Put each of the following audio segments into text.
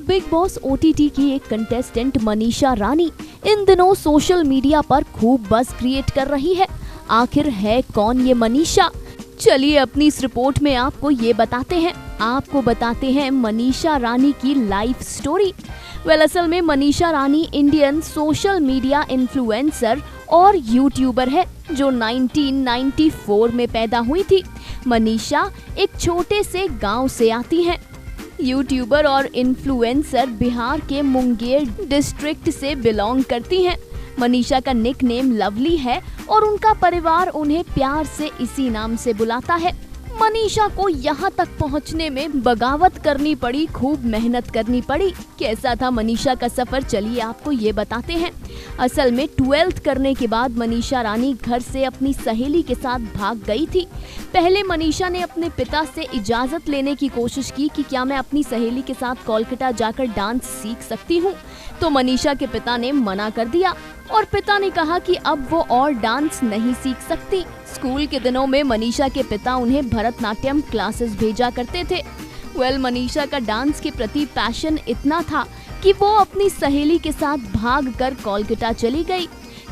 Big boss OTT की एक contestant Manisha Rani इन दिनों सोशल मीडिया पर खूब बज़ क्रिएट कर रही है। आखिर है कौन ये मनीषा? चलिए अपनी इस रिपोर्ट में आपको ये बताते हैं मनीषा रानी की लाइफ स्टोरी। असल में Manisha Rani Indian social media influencer और यूट्यूबर है जो 1994 में पैदा हुई थी। मनीषा एक छोटे से गांव से आती हैं। यूट्यूबर और इन्फ्लुएंसर बिहार के मुंगेर डिस्ट्रिक्ट से बिलोंग करती हैं। मनीषा का निकनेम लवली है और उनका परिवार उन्हें प्यार से इसी नाम से बुलाता है। मनीषा को यहाँ तक पहुँचने में बगावत करनी पड़ी, खूब मेहनत करनी पड़ी। कैसा था मनीषा का सफर, चलिए आपको ये बताते हैं। असल में 12th करने के बाद मनीषा रानी घर से अपनी सहेली के साथ भाग गई थी। पहले मनीषा ने अपने पिता से इजाजत लेने की कोशिश की कि क्या मैं अपनी सहेली के साथ कोलकाता जाकर डांस सीख सकती हूँ, तो मनीषा के पिता ने मना कर दिया और पिता ने कहा कि अब वो और डांस नहीं सीख सकती। स्कूल के दिनों में मनीषा के पिता उन्हें भरतनाट्यम क्लासेस भेजा करते थे। मनीषा का डांस के प्रति पैशन इतना था कि वो अपनी सहेली के साथ भागकर कोलकाता चली गई।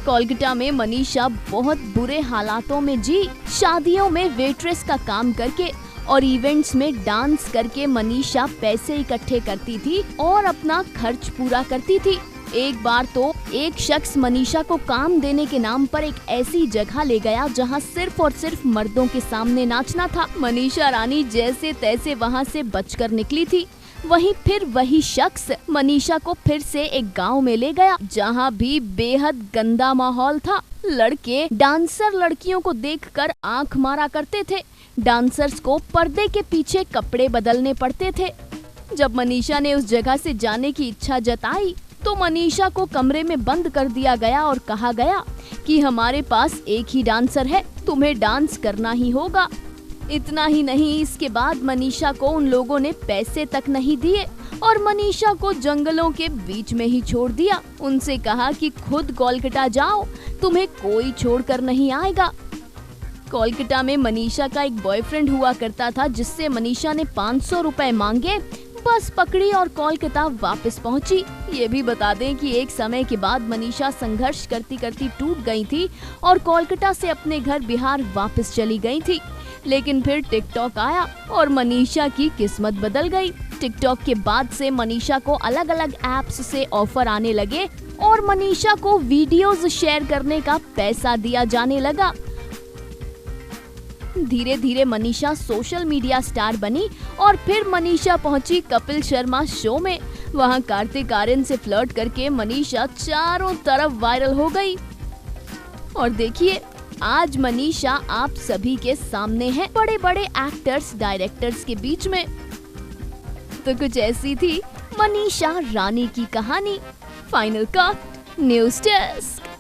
कोलकाता में मनीषा बहुत बुरे हालातों में जी। शादियों में वेट्रेस का काम करके और इवेंट्स में डांस करके मनीषा पैसे इकट्ठे करती थी और अपना खर्च पूरा करती थी। एक बार तो एक शख्स मनीषा को काम देने के नाम पर एक ऐसी जगह ले गया जहां सिर्फ और सिर्फ मर्दों के सामने नाचना था। मनीषा रानी जैसे तैसे वहां से बचकर निकली थी। वहीं फिर वही शख्स मनीषा को फिर से एक गांव में ले गया जहां भी बेहद गंदा माहौल था। लड़के डांसर लड़कियों को देखकर आंख मारा करते थे। डांसर्स को पर्दे के पीछे कपड़े बदलने पड़ते थे। जब मनीषा ने उस जगह से जाने की इच्छा जताई तो मनीषा को कमरे में बंद कर दिया गया और कहा गया कि हमारे पास एक ही डांसर है, तुम्हें डांस करना ही होगा। इतना ही नहीं, इसके बाद मनीषा को उन लोगों ने पैसे तक नहीं दिए और मनीषा को जंगलों के बीच में ही छोड़ दिया। उनसे कहा कि खुद कोलकाता जाओ, तुम्हें कोई छोड़कर नहीं आएगा। कोलकाता में मनीषा का एक बॉयफ्रेंड हुआ करता था जिससे मनीषा ने 500 रुपए मांगे, बस पकड़ी और कोलकाता वापस पहुंची। ये भी बता दें कि एक समय के बाद मनीषा संघर्ष करती करती टूट गई थी और कोलकाता से अपने घर बिहार वापस चली गई थी। लेकिन फिर टिकटॉक आया और मनीषा की किस्मत बदल गई। टिकटॉक के बाद से मनीषा को अलग अलग ऐप्स से ऑफर आने लगे और मनीषा को वीडियोस शेयर करने का पैसा दिया जाने लगा। धीरे धीरे मनीषा सोशल मीडिया स्टार बनी और फिर मनीषा पहुंची कपिल शर्मा शो में। वहां कार्तिक आर्यन से फ्लर्ट करके मनीषा चारों तरफ वायरल हो गई। और देखिए आज मनीषा आप सभी के सामने है, बड़े बड़े एक्टर्स डायरेक्टर्स के बीच में। तो कुछ ऐसी थी मनीषा रानी की कहानी। Final cut news desk.